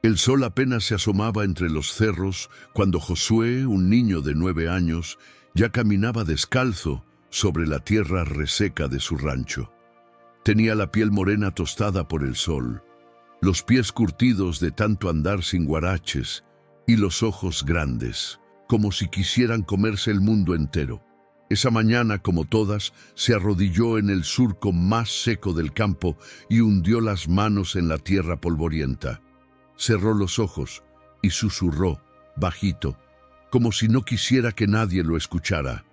El sol apenas se asomaba entre los cerros cuando Josué, un niño de 9 años, ya caminaba descalzo sobre la tierra reseca de su rancho. Tenía la piel morena tostada por el sol, los pies curtidos de tanto andar sin guaraches y los ojos grandes, como si quisieran comerse el mundo entero. Esa mañana, como todas, se arrodilló en el surco más seco del campo y hundió las manos en la tierra polvorienta. Cerró los ojos y susurró, bajito, como si no quisiera que nadie lo escuchara.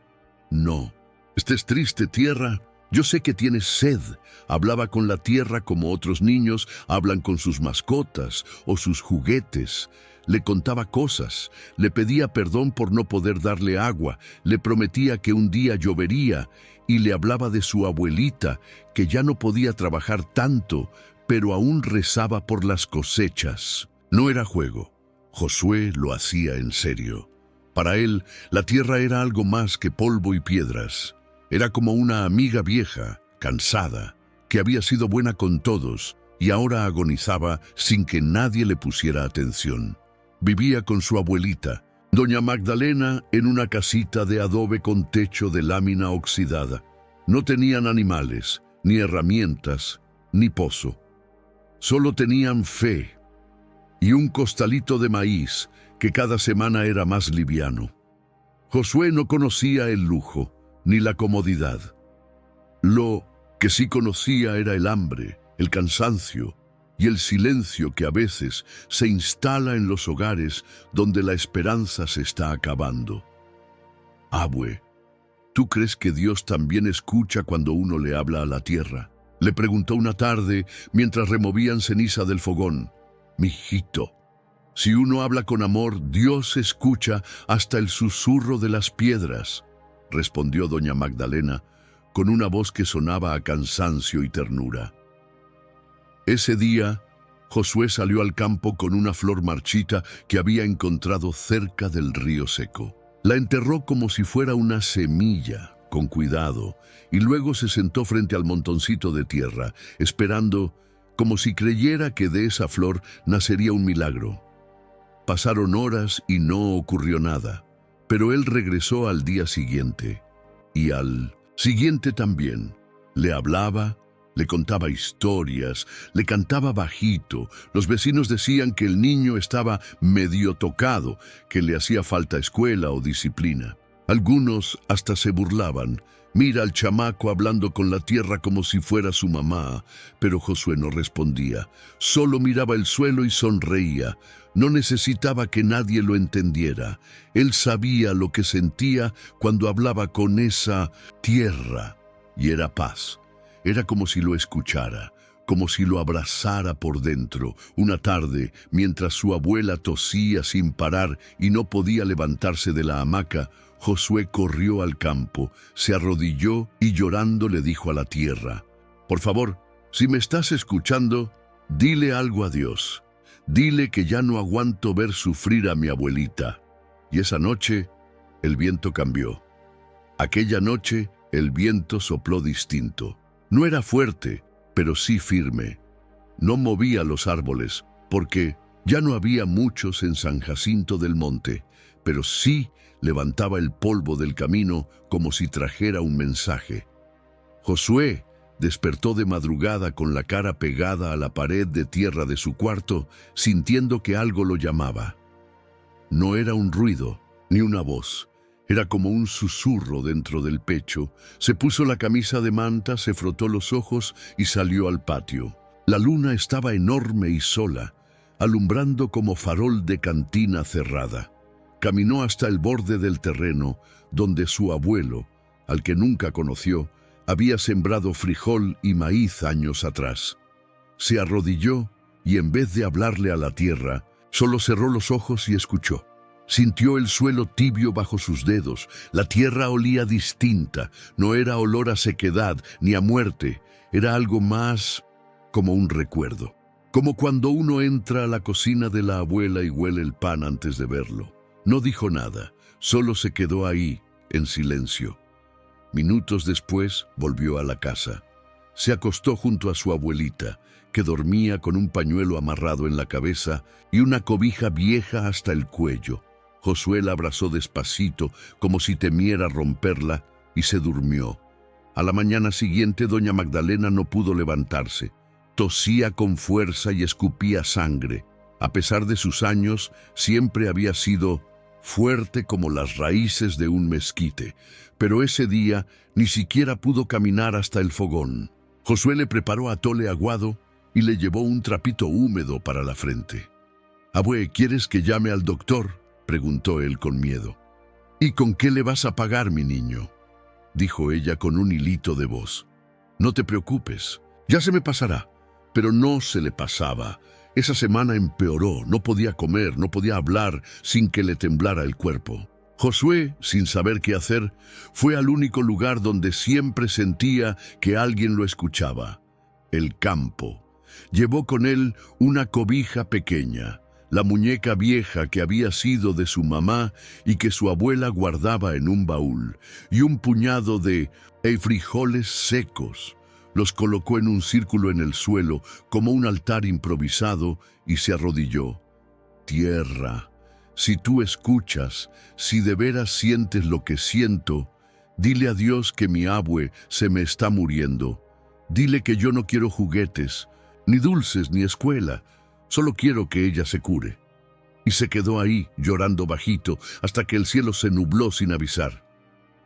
No, estés triste, tierra. Yo sé que tienes sed. Hablaba con la tierra como otros niños hablan con sus mascotas o sus juguetes. Le contaba cosas, le pedía perdón por no poder darle agua, le prometía que un día llovería y le hablaba de su abuelita, que ya no podía trabajar tanto, pero aún rezaba por las cosechas. No era juego. Josué lo hacía en serio. Para él, la tierra era algo más que polvo y piedras. Era como una amiga vieja, cansada, que había sido buena con todos y ahora agonizaba sin que nadie le pusiera atención. Vivía con su abuelita, doña Magdalena, en una casita de adobe con techo de lámina oxidada. No tenían animales, ni herramientas, ni pozo. Solo tenían fe y un costalito de maíz que cada semana era más liviano. Josué no conocía el lujo ni la comodidad. Lo que sí conocía era el hambre, el cansancio y el silencio que a veces se instala en los hogares donde la esperanza se está acabando. Abue, ¿tú crees que Dios también escucha cuando uno le habla a la tierra? Le preguntó una tarde mientras removían ceniza del fogón. Mijito, si uno habla con amor, Dios escucha hasta el susurro de las piedras, respondió doña Magdalena con una voz que sonaba a cansancio y ternura. Ese día, Josué salió al campo con una flor marchita que había encontrado cerca del río seco. La enterró como si fuera una semilla, con cuidado, y luego se sentó frente al montoncito de tierra, esperando, como si creyera que de esa flor nacería un milagro. Pasaron horas y no ocurrió nada, pero él regresó al día siguiente, y al siguiente también. Le hablaba, le contaba historias, le cantaba bajito. Los vecinos decían que el niño estaba medio tocado, que le hacía falta escuela o disciplina. Algunos hasta se burlaban. Mira al chamaco hablando con la tierra como si fuera su mamá. Pero Josué no respondía. Solo miraba el suelo y sonreía. No necesitaba que nadie lo entendiera. Él sabía lo que sentía cuando hablaba con esa tierra. Y era paz. Era como si lo escuchara, como si lo abrazara por dentro. Una tarde, mientras su abuela tosía sin parar y no podía levantarse de la hamaca, Josué corrió al campo, se arrodilló y llorando le dijo a la tierra: «Por favor, si me estás escuchando, dile algo a Dios. Dile que ya no aguanto ver sufrir a mi abuelita». Y esa noche, el viento cambió. Aquella noche, el viento sopló distinto. No era fuerte, pero sí firme. No movía los árboles, porque ya no había muchos en San Jacinto del Monte, pero sí levantaba el polvo del camino como si trajera un mensaje. Josué despertó de madrugada con la cara pegada a la pared de tierra de su cuarto, sintiendo que algo lo llamaba. No era un ruido, ni una voz. Era como un susurro dentro del pecho. Se puso la camisa de manta, se frotó los ojos y salió al patio. La luna estaba enorme y sola, alumbrando como farol de cantina cerrada. Caminó hasta el borde del terreno, donde su abuelo, al que nunca conoció, había sembrado frijol y maíz años atrás. Se arrodilló y en vez de hablarle a la tierra, solo cerró los ojos y escuchó. Sintió el suelo tibio bajo sus dedos. La tierra olía distinta. No era olor a sequedad ni a muerte. Era algo más como un recuerdo. Como cuando uno entra a la cocina de la abuela y huele el pan antes de verlo. No dijo nada. Solo se quedó ahí, en silencio. Minutos después, volvió a la casa. Se acostó junto a su abuelita, que dormía con un pañuelo amarrado en la cabeza y una cobija vieja hasta el cuello. Josué la abrazó despacito, como si temiera romperla, y se durmió. A la mañana siguiente, doña Magdalena no pudo levantarse. Tosía con fuerza y escupía sangre. A pesar de sus años, siempre había sido fuerte como las raíces de un mezquite, pero ese día ni siquiera pudo caminar hasta el fogón. Josué le preparó atole aguado y le llevó un trapito húmedo para la frente. «Abue, ¿quieres que llame al doctor?», preguntó él con miedo. «¿Y con qué le vas a pagar, mi niño?», dijo ella con un hilito de voz. «No te preocupes, ya se me pasará». Pero no se le pasaba. Esa semana empeoró, no podía comer, no podía hablar sin que le temblara el cuerpo. Josué, sin saber qué hacer, fue al único lugar donde siempre sentía que alguien lo escuchaba: el campo. Llevó con él una cobija pequeña, la muñeca vieja que había sido de su mamá y que su abuela guardaba en un baúl, y un puñado de frijoles secos. Los colocó en un círculo en el suelo, como un altar improvisado, y se arrodilló. «Tierra, si tú escuchas, si de veras sientes lo que siento, dile a Dios que mi abue se me está muriendo. Dile que yo no quiero juguetes, ni dulces, ni escuela, solo quiero que ella se cure». Y se quedó ahí, llorando bajito, hasta que el cielo se nubló sin avisar.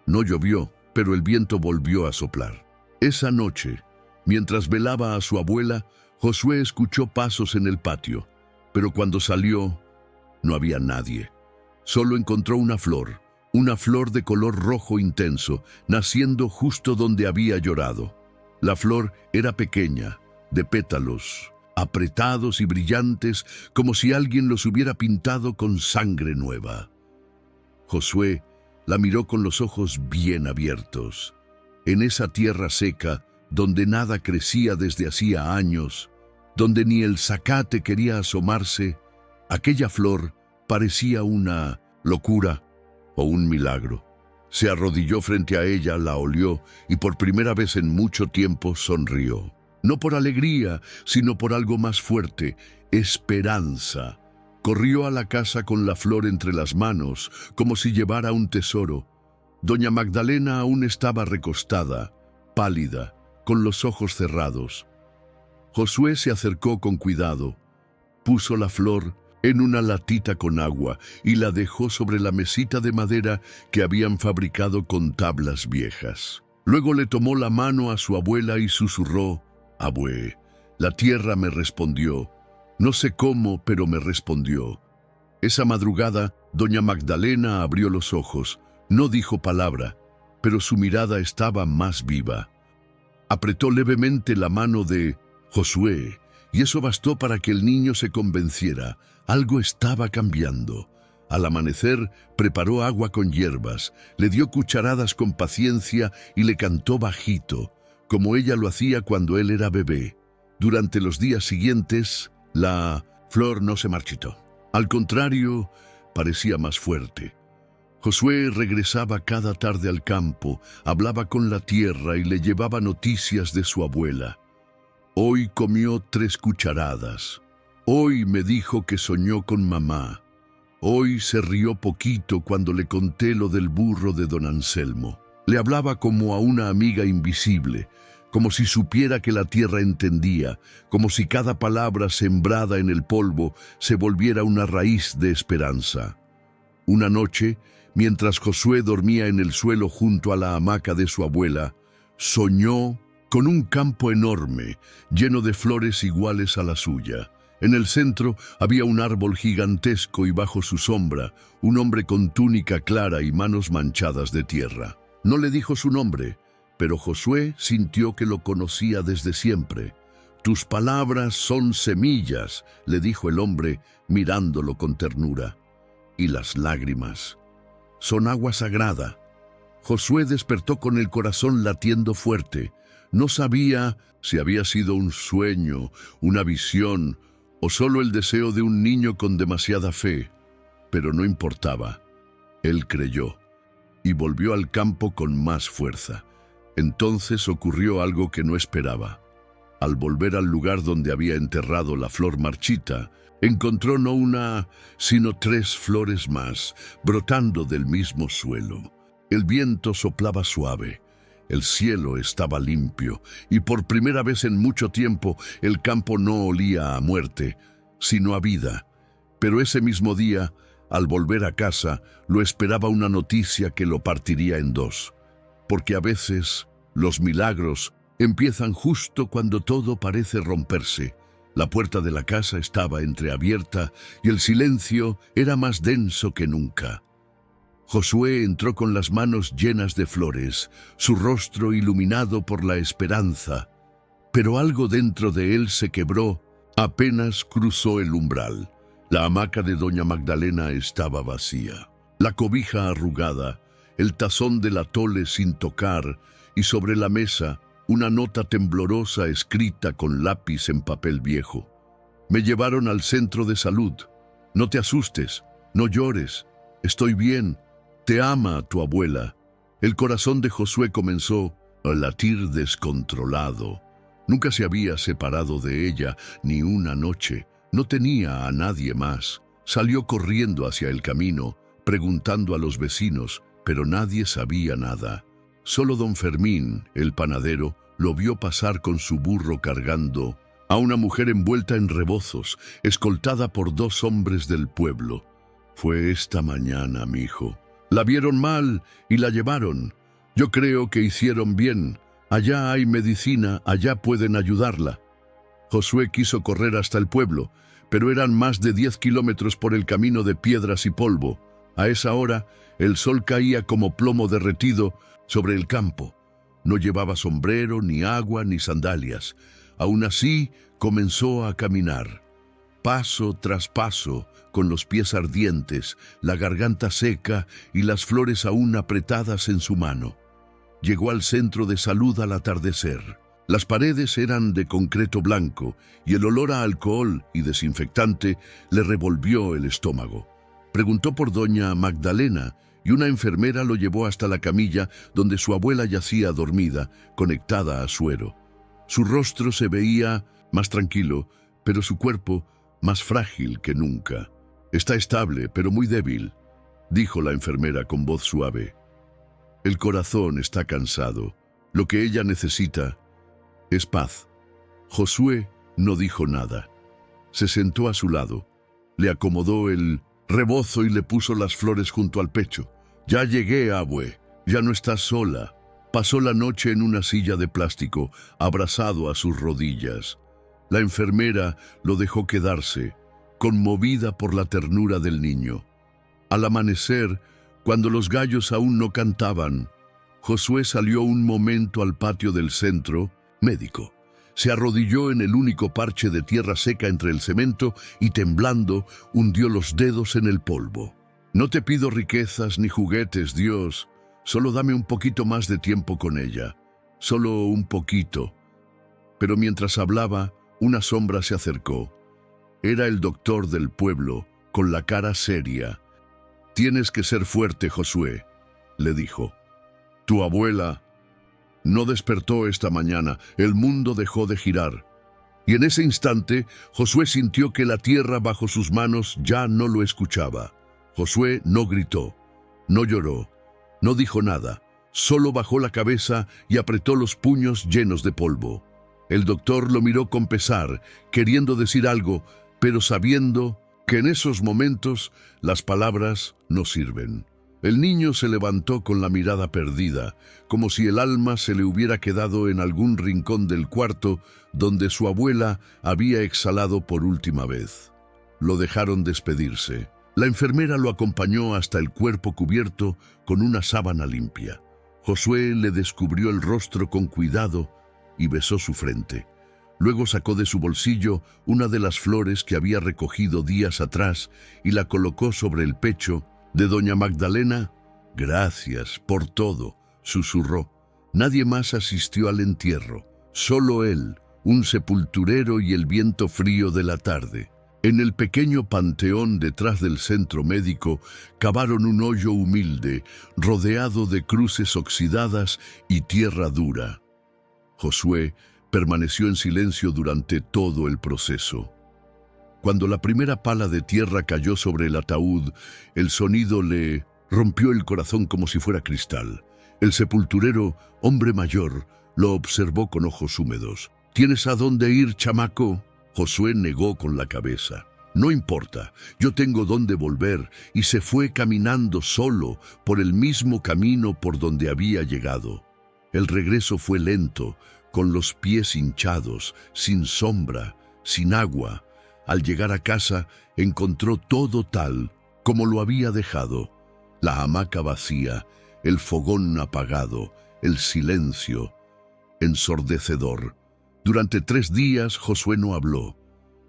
No llovió, pero el viento volvió a soplar. Esa noche, mientras velaba a su abuela, Josué escuchó pasos en el patio, pero cuando salió, no había nadie. Solo encontró una flor de color rojo intenso, naciendo justo donde había llorado. La flor era pequeña, de pétalos apretados y brillantes, como si alguien los hubiera pintado con sangre nueva. Josué la miró con los ojos bien abiertos. En esa tierra seca, donde nada crecía desde hacía años, donde ni el zacate quería asomarse, aquella flor parecía una locura o un milagro. Se arrodilló frente a ella, la olió y por primera vez en mucho tiempo sonrió. No por alegría, sino por algo más fuerte: esperanza. Corrió a la casa con la flor entre las manos, como si llevara un tesoro. Doña Magdalena aún estaba recostada, pálida, con los ojos cerrados. Josué se acercó con cuidado, puso la flor en una latita con agua y la dejó sobre la mesita de madera que habían fabricado con tablas viejas. Luego le tomó la mano a su abuela y susurró: «Abue, la tierra me respondió. No sé cómo, pero me respondió». Esa madrugada, doña Magdalena abrió los ojos. No dijo palabra, pero su mirada estaba más viva. Apretó levemente la mano de Josué, y eso bastó para que el niño se convenciera. Algo estaba cambiando. Al amanecer, preparó agua con hierbas, le dio cucharadas con paciencia y le cantó bajito, como ella lo hacía cuando él era bebé. Durante los días siguientes, la flor no se marchitó. Al contrario, parecía más fuerte. Josué regresaba cada tarde al campo, hablaba con la tierra y le llevaba noticias de su abuela. Hoy comió 3 cucharadas. Hoy me dijo que soñó con mamá. Hoy se rió poquito cuando le conté lo del burro de don Anselmo. Le hablaba como a una amiga invisible, como si supiera que la tierra entendía, como si cada palabra sembrada en el polvo se volviera una raíz de esperanza. Una noche, mientras Josué dormía en el suelo junto a la hamaca de su abuela, soñó con un campo enorme, lleno de flores iguales a la suya. En el centro había un árbol gigantesco y bajo su sombra, un hombre con túnica clara y manos manchadas de tierra. No le dijo su nombre, pero Josué sintió que lo conocía desde siempre. «Tus palabras son semillas», le dijo el hombre, mirándolo con ternura. «Y las lágrimas son agua sagrada». Josué despertó con el corazón latiendo fuerte. No sabía si había sido un sueño, una visión o solo el deseo de un niño con demasiada fe, pero no importaba. Él creyó y volvió al campo con más fuerza. Entonces ocurrió algo que no esperaba. Al volver al lugar donde había enterrado la flor marchita, encontró no una, sino 3 flores más, brotando del mismo suelo. El viento soplaba suave, el cielo estaba limpio, y por primera vez en mucho tiempo el campo no olía a muerte, sino a vida. Pero ese mismo día, al volver a casa, lo esperaba una noticia que lo partiría en 2. Porque a veces los milagros empiezan justo cuando todo parece romperse. La puerta de la casa estaba entreabierta y el silencio era más denso que nunca. Josué entró con las manos llenas de flores, su rostro iluminado por la esperanza, pero algo dentro de él se quebró apenas cruzó el umbral. La hamaca de doña Magdalena estaba vacía, la cobija arrugada, el tazón del atole sin tocar y sobre la mesa una nota temblorosa escrita con lápiz en papel viejo. Me llevaron al centro de salud. No te asustes, no llores, estoy bien, te ama tu abuela. El corazón de Josué comenzó a latir descontrolado. Nunca se había separado de ella ni una noche, no tenía a nadie más. Salió corriendo hacia el camino, preguntando a los vecinos, pero nadie sabía nada. Solo don Fermín, el panadero, lo vio pasar con su burro cargando a una mujer envuelta en rebozos, escoltada por 2 hombres del pueblo. Fue esta mañana, mijo. La vieron mal y la llevaron. Yo creo que hicieron bien. Allá hay medicina, allá pueden ayudarla. Josué quiso correr hasta el pueblo, pero eran más de 10 kilómetros por el camino de piedras y polvo. A esa hora, el sol caía como plomo derretido sobre el campo. No llevaba sombrero, ni agua, ni sandalias. Aún así, comenzó a caminar. Paso tras paso, con los pies ardientes, la garganta seca y las flores aún apretadas en su mano. Llegó al centro de salud al atardecer. Las paredes eran de concreto blanco y el olor a alcohol y desinfectante le revolvió el estómago. Preguntó por doña Magdalena y una enfermera lo llevó hasta la camilla donde su abuela yacía dormida, conectada a suero. Su rostro se veía más tranquilo, pero su cuerpo más frágil que nunca. «Está estable, pero muy débil», dijo la enfermera con voz suave. «El corazón está cansado. Lo que ella necesita es paz». Josué no dijo nada. Se sentó a su lado, le acomodó el rebozo y le puso las flores junto al pecho. «Ya llegué, abue. Ya no estás sola». Pasó la noche en una silla de plástico, abrazado a sus rodillas. La enfermera lo dejó quedarse, conmovida por la ternura del niño. Al amanecer, cuando los gallos aún no cantaban, Josué salió un momento al patio del centro médico. Se arrodilló en el único parche de tierra seca entre el cemento y temblando hundió los dedos en el polvo. «No te pido riquezas ni juguetes, Dios. Solo dame un poquito más de tiempo con ella. Solo un poquito». Pero mientras hablaba, una sombra se acercó. Era el doctor del pueblo, con la cara seria. «Tienes que ser fuerte, Josué», le dijo. «Tu abuela no despertó esta mañana, el mundo dejó de girar». Y en ese instante, Josué sintió que la tierra bajo sus manos ya no lo escuchaba. Josué no gritó, no lloró, no dijo nada, solo bajó la cabeza y apretó los puños llenos de polvo. El doctor lo miró con pesar, queriendo decir algo, pero sabiendo que en esos momentos las palabras no sirven. El niño se levantó con la mirada perdida, como si el alma se le hubiera quedado en algún rincón del cuarto donde su abuela había exhalado por última vez. Lo dejaron despedirse. La enfermera lo acompañó hasta el cuerpo cubierto con una sábana limpia. Josué le descubrió el rostro con cuidado y besó su frente. Luego sacó de su bolsillo una de las flores que había recogido días atrás y la colocó sobre el pecho de doña Magdalena. «Gracias por todo», susurró. Nadie más asistió al entierro, solo él, un sepulturero y el viento frío de la tarde. En el pequeño panteón detrás del centro médico cavaron un hoyo humilde, rodeado de cruces oxidadas y tierra dura. Josué permaneció en silencio durante todo el proceso. Cuando la primera pala de tierra cayó sobre el ataúd, el sonido le rompió el corazón como si fuera cristal. El sepulturero, hombre mayor, lo observó con ojos húmedos. ¿Tienes a dónde ir, chamaco? Josué negó con la cabeza. No importa, yo tengo dónde volver, y se fue caminando solo por el mismo camino por donde había llegado. El regreso fue lento, con los pies hinchados, sin sombra, sin agua. Al llegar a casa, encontró todo tal como lo había dejado. La hamaca vacía, el fogón apagado, el silencio ensordecedor. Durante 3 días Josué no habló,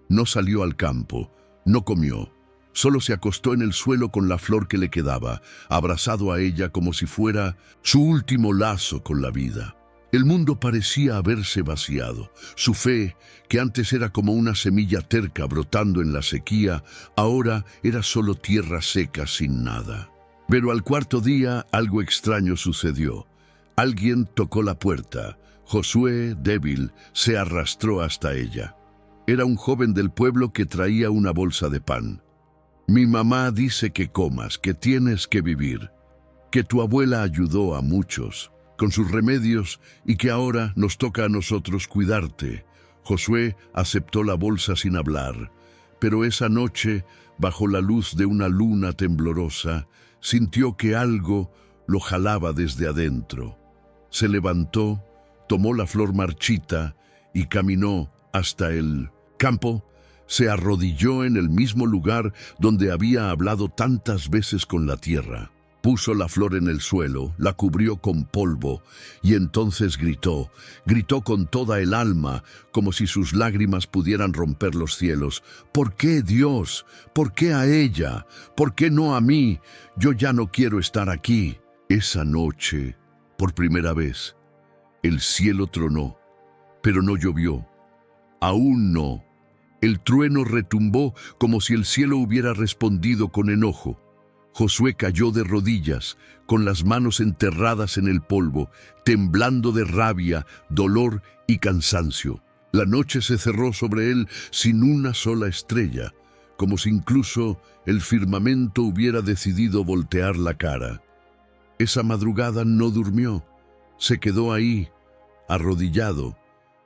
no salió al campo, no comió. Solo se acostó en el suelo con la flor que le quedaba, abrazado a ella como si fuera su último lazo con la vida. El mundo parecía haberse vaciado. Su fe, que antes era como una semilla terca brotando en la sequía, ahora era solo tierra seca sin nada. Pero al 4.º día algo extraño sucedió. Alguien tocó la puerta. Josué, débil, se arrastró hasta ella. Era un joven del pueblo que traía una bolsa de pan. Mi mamá dice que comas, que tienes que vivir, que tu abuela ayudó a muchos con sus remedios y que ahora nos toca a nosotros cuidarte. Josué aceptó la bolsa sin hablar, pero esa noche, bajo la luz de una luna temblorosa, sintió que algo lo jalaba desde adentro. Se levantó, tomó la flor marchita y caminó hasta el campo. Se arrodilló en el mismo lugar donde había hablado tantas veces con la tierra. Puso la flor en el suelo, la cubrió con polvo y entonces gritó con toda el alma, como si sus lágrimas pudieran romper los cielos. ¿Por qué, Dios? ¿Por qué a ella? ¿Por qué no a mí? Yo ya no quiero estar aquí. Esa noche, por primera vez, el cielo tronó, pero no llovió. Aún no. El trueno retumbó como si el cielo hubiera respondido con enojo. Josué cayó de rodillas, con las manos enterradas en el polvo, temblando de rabia, dolor y cansancio. La noche se cerró sobre él sin una sola estrella, como si incluso el firmamento hubiera decidido voltear la cara. Esa madrugada no durmió, se quedó ahí, arrodillado,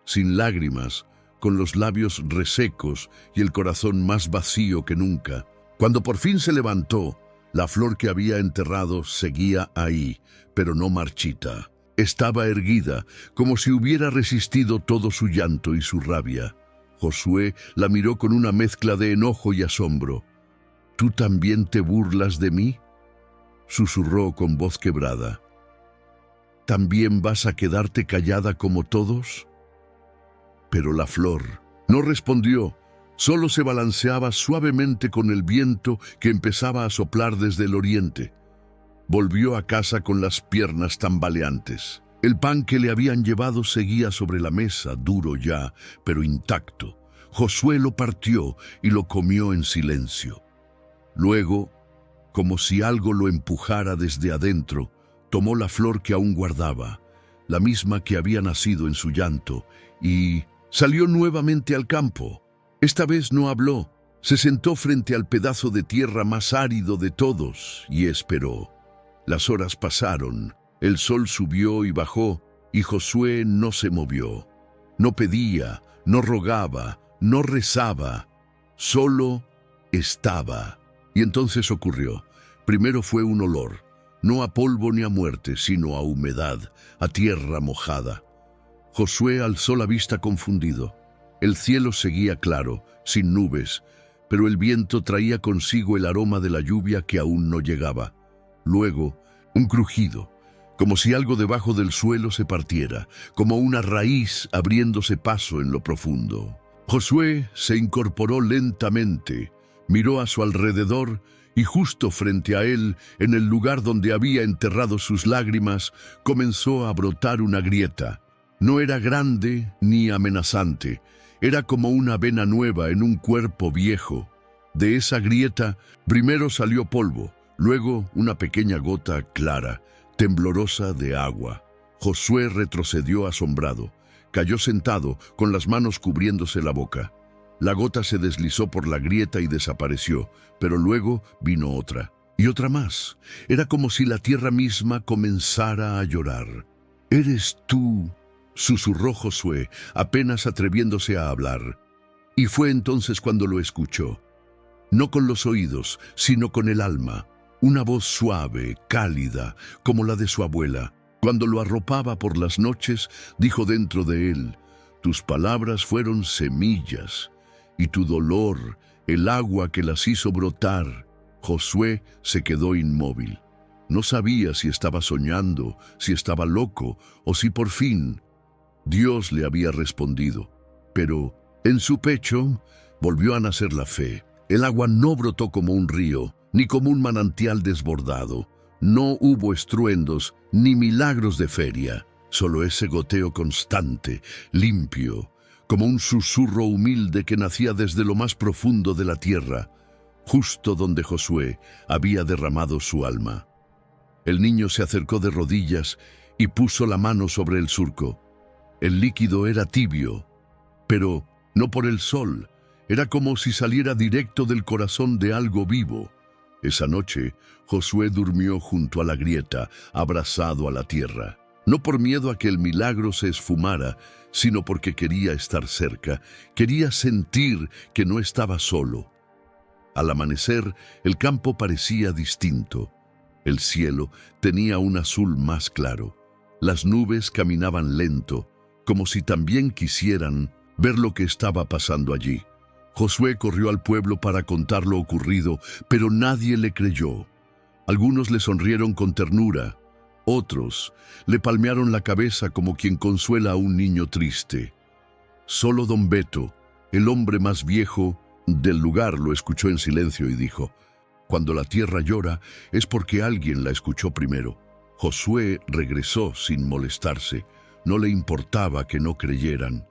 sin lágrimas, con los labios resecos y el corazón más vacío que nunca. Cuando por fin se levantó, la flor que había enterrado seguía ahí, pero no marchita. Estaba erguida, como si hubiera resistido todo su llanto y su rabia. Josué la miró con una mezcla de enojo y asombro. ¿Tú también te burlas de mí?, susurró con voz quebrada. ¿También vas a quedarte callada como todos? Pero la flor no respondió. Solo se balanceaba suavemente con el viento que empezaba a soplar desde el oriente. Volvió a casa con las piernas tambaleantes. El pan que le habían llevado seguía sobre la mesa, duro ya, pero intacto. Josué lo partió y lo comió en silencio. Luego, como si algo lo empujara desde adentro, tomó la flor que aún guardaba, la misma que había nacido en su llanto, y salió nuevamente al campo. Esta vez no habló, se sentó frente al pedazo de tierra más árido de todos y esperó. Las horas pasaron, el sol subió y bajó, y Josué no se movió. No pedía, no rogaba, no rezaba, solo estaba. Y entonces ocurrió. Primero fue un olor, no a polvo ni a muerte, sino a humedad, a tierra mojada. Josué alzó la vista confundido. El cielo seguía claro, sin nubes, pero el viento traía consigo el aroma de la lluvia que aún no llegaba. Luego, un crujido, como si algo debajo del suelo se partiera, como una raíz abriéndose paso en lo profundo. Josué se incorporó lentamente, miró a su alrededor y justo frente a él, en el lugar donde había enterrado sus lágrimas, comenzó a brotar una grieta. No era grande ni amenazante. Era como una vena nueva en un cuerpo viejo. De esa grieta primero salió polvo, luego una pequeña gota clara, temblorosa de agua. Josué retrocedió asombrado. Cayó sentado, con las manos cubriéndose la boca. La gota se deslizó por la grieta y desapareció, pero luego vino otra, y otra más. Era como si la tierra misma comenzara a llorar. «¿Eres tú?», susurró Josué, apenas atreviéndose a hablar. Y fue entonces cuando lo escuchó. No con los oídos, sino con el alma. Una voz suave, cálida, como la de su abuela. Cuando lo arropaba por las noches, dijo dentro de él: «Tus palabras fueron semillas, y tu dolor, el agua que las hizo brotar». Josué se quedó inmóvil. No sabía si estaba soñando, si estaba loco, o si por fin Dios le había respondido. Pero en su pecho volvió a nacer la fe. El agua no brotó como un río, ni como un manantial desbordado. No hubo estruendos, ni milagros de feria. Solo ese goteo constante, limpio, como un susurro humilde que nacía desde lo más profundo de la tierra, justo donde Josué había derramado su alma. El niño se acercó de rodillas y puso la mano sobre el surco. El líquido era tibio, pero no por el sol. Era como si saliera directo del corazón de algo vivo. Esa noche, Josué durmió junto a la grieta, abrazado a la tierra. No por miedo a que el milagro se esfumara, sino porque quería estar cerca, quería sentir que no estaba solo. Al amanecer, el campo parecía distinto. El cielo tenía un azul más claro. Las nubes caminaban lento, como si también quisieran ver lo que estaba pasando allí. Josué corrió al pueblo para contar lo ocurrido, pero nadie le creyó. Algunos le sonrieron con ternura, otros le palmearon la cabeza como quien consuela a un niño triste. Solo don Beto, el hombre más viejo del lugar, lo escuchó en silencio y dijo: «Cuando la tierra llora es porque alguien la escuchó primero». Josué regresó sin molestarse. No le importaba que no creyeran.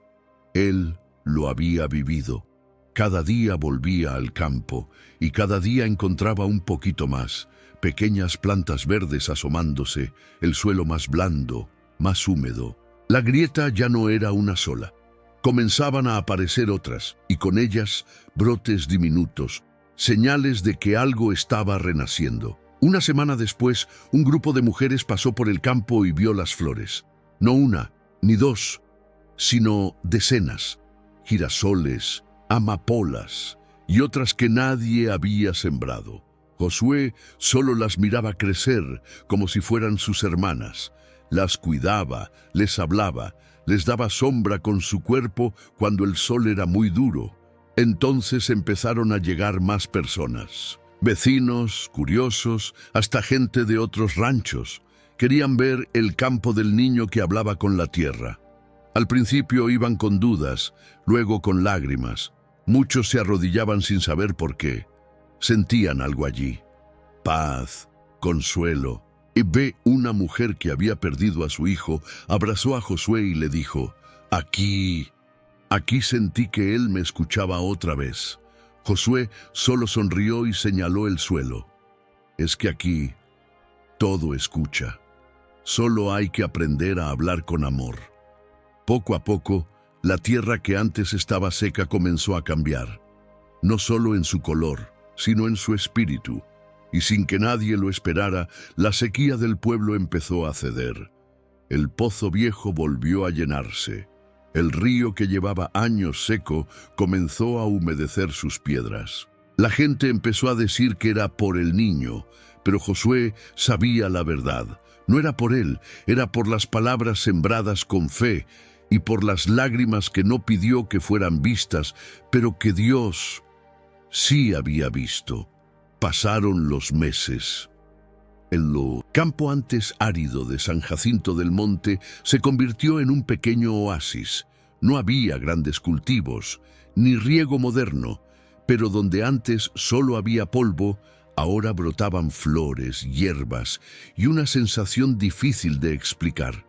Él lo había vivido. Cada día volvía al campo y cada día encontraba un poquito más, pequeñas plantas verdes asomándose, el suelo más blando, más húmedo. La grieta ya no era una sola. Comenzaban a aparecer otras, y con ellas brotes diminutos, señales de que algo estaba renaciendo. Una semana después, un grupo de mujeres pasó por el campo y vio las flores. No una, ni dos, sino decenas. Girasoles, amapolas y otras que nadie había sembrado. Josué solo las miraba crecer como si fueran sus hermanas. Las cuidaba, les hablaba, les daba sombra con su cuerpo cuando el sol era muy duro. Entonces empezaron a llegar más personas. Vecinos, curiosos, hasta gente de otros ranchos. Querían ver el campo del niño que hablaba con la tierra. Al principio iban con dudas, luego con lágrimas. Muchos se arrodillaban sin saber por qué. Sentían algo allí. Paz, consuelo. Y ve, una mujer que había perdido a su hijo abrazó a Josué y le dijo: Aquí sentí que él me escuchaba otra vez. Josué solo sonrió y señaló el suelo. Es que aquí todo escucha. Solo hay que aprender a hablar con amor. Poco a poco, la tierra que antes estaba seca comenzó a cambiar. No solo en su color, sino en su espíritu. Y sin que nadie lo esperara, la sequía del pueblo empezó a ceder. El pozo viejo volvió a llenarse. El río que llevaba años seco comenzó a humedecer sus piedras. La gente empezó a decir que era por el niño, pero Josué sabía la verdad. No era por él, era por las palabras sembradas con fe y por las lágrimas que no pidió que fueran vistas, pero que Dios sí había visto. Pasaron los meses. El campo antes árido de San Jacinto del Monte se convirtió en un pequeño oasis. No había grandes cultivos, ni riego moderno, pero donde antes solo había polvo, ahora brotaban flores, hierbas y una sensación difícil de explicar.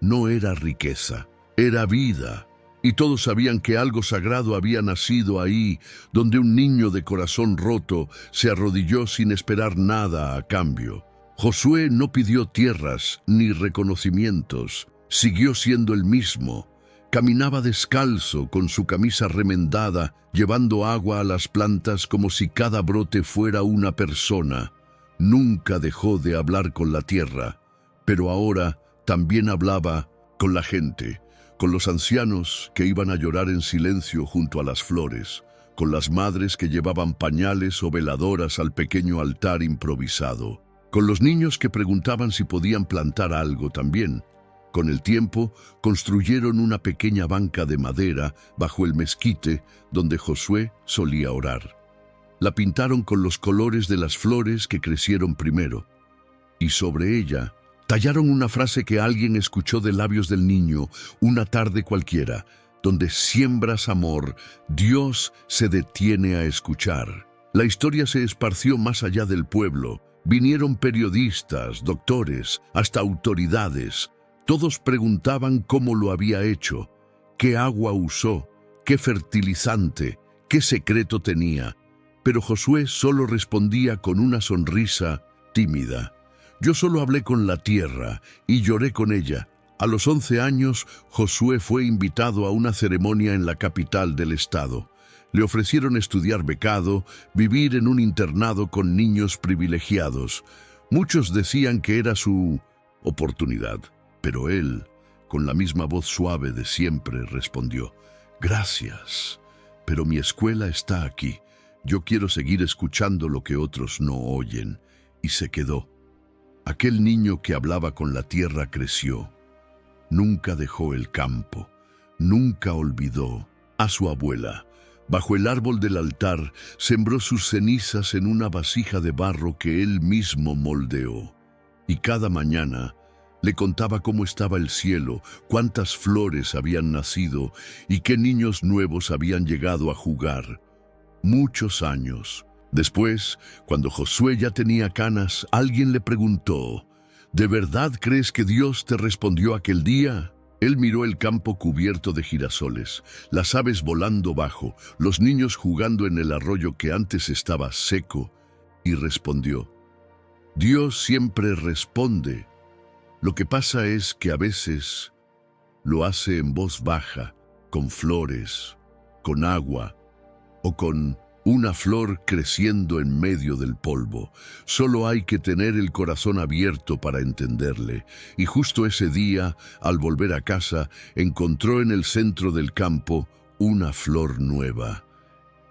No era riqueza, era vida. y todos sabían que algo sagrado había nacido ahí, donde un niño de corazón roto se arrodilló sin esperar nada a cambio. Josué no pidió tierras ni reconocimientos, siguió siendo el mismo. Caminaba descalzo, con su camisa remendada, llevando agua a las plantas como si cada brote fuera una persona. Nunca dejó de hablar con la tierra, pero ahora también hablaba con la gente, con los ancianos que iban a llorar en silencio junto a las flores, con las madres que llevaban pañales o veladoras al pequeño altar improvisado, con los niños que preguntaban si podían plantar algo también. Con el tiempo, construyeron una pequeña banca de madera bajo el mezquite donde Josué solía orar. La pintaron con los colores de las flores que crecieron primero, y sobre ella tallaron una frase que alguien escuchó de labios del niño una tarde cualquiera: donde siembras amor, Dios se detiene a escuchar. La historia se esparció más allá del pueblo. Vinieron periodistas, doctores, hasta autoridades. Todos preguntaban cómo lo había hecho, qué agua usó, qué fertilizante, qué secreto tenía. Pero Josué solo respondía con una sonrisa tímida: yo solo hablé con la tierra y lloré con ella. A los 11 años, Josué fue invitado a una ceremonia en la capital del estado. Le ofrecieron estudiar becado, vivir en un internado con niños privilegiados. Muchos decían que era su oportunidad. Pero él, con la misma voz suave de siempre, respondió: gracias, pero mi escuela está aquí. Yo quiero seguir escuchando lo que otros no oyen. Y se quedó. Aquel niño que hablaba con la tierra creció. Nunca dejó el campo. Nunca olvidó a su abuela. Bajo el árbol del altar, sembró sus cenizas en una vasija de barro que él mismo moldeó. Y cada mañana le contaba cómo estaba el cielo, cuántas flores habían nacido y qué niños nuevos habían llegado a jugar. Muchos años después, cuando Josué ya tenía canas, alguien le preguntó: ¿de verdad crees que Dios te respondió aquel día? Él miró el campo cubierto de girasoles, las aves volando bajo, los niños jugando en el arroyo que antes estaba seco, y respondió: Dios siempre responde. Lo que pasa es que a veces lo hace en voz baja, con flores, con agua o con una flor creciendo en medio del polvo. Solo hay que tener el corazón abierto para entenderle. Y justo ese día, al volver a casa, encontró en el centro del campo una flor nueva,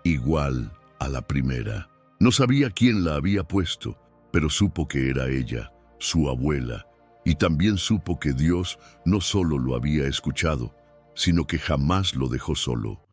igual a la primera. No sabía quién la había puesto, pero supo que era ella, su abuela. Y también supo que Dios no solo lo había escuchado, sino que jamás lo dejó solo.